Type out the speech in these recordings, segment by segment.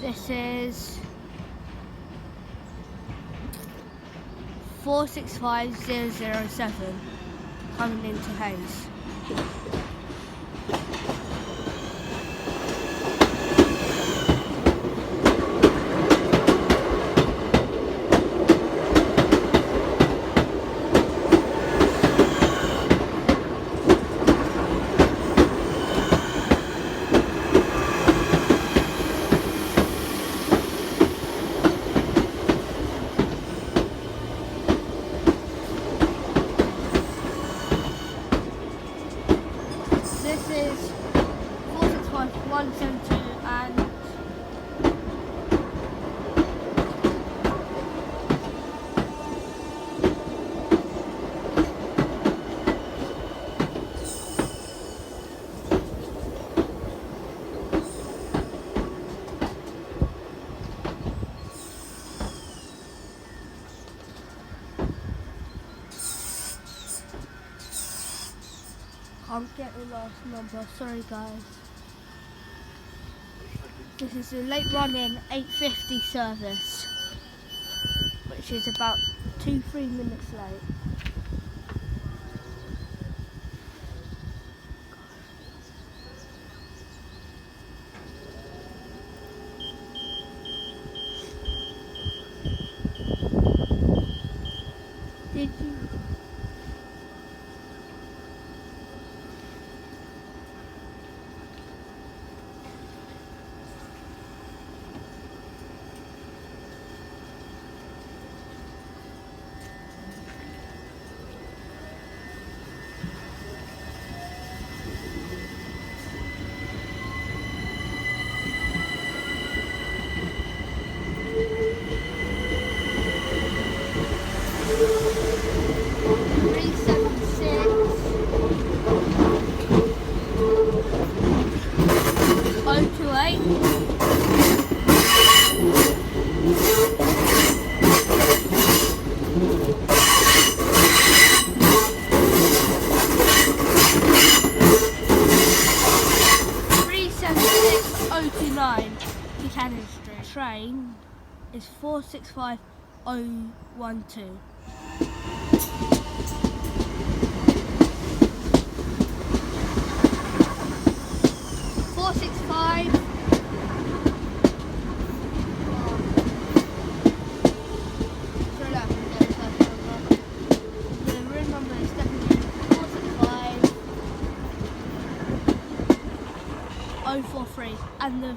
This is 465007 coming into Hayes. This is 465172 and can't get the last number, sorry guys. This is a late running 8:50 service, which is about 2-3 minutes late. Did you? Buchanan Street. Train is 465012. 465. The room number is definitely 465043, and the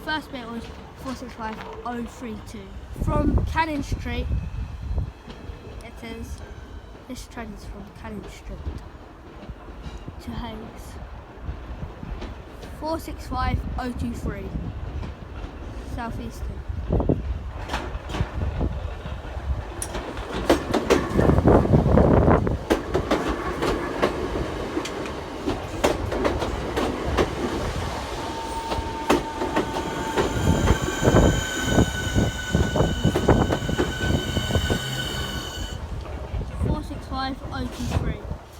first bit was 465032. From Cannon Street, it says this train is from Cannon Street to Hayes. 465023, Southeastern.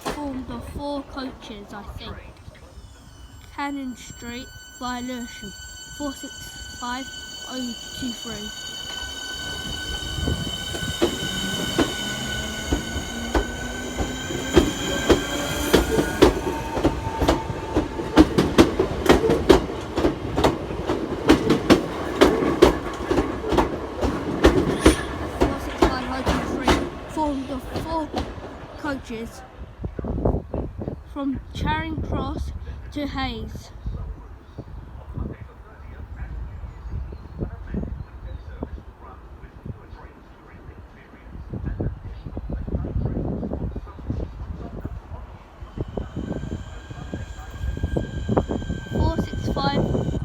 Formed of 4 coaches, I think. Cannon Street via Lewisham, 465023. Formed of 4 coaches from Charing Cross to Hayes.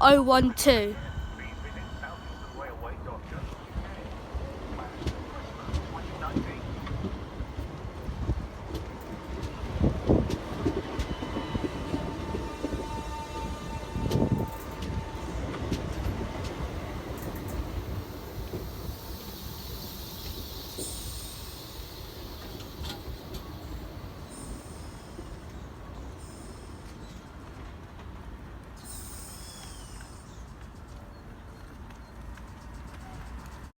Oh, 1-2.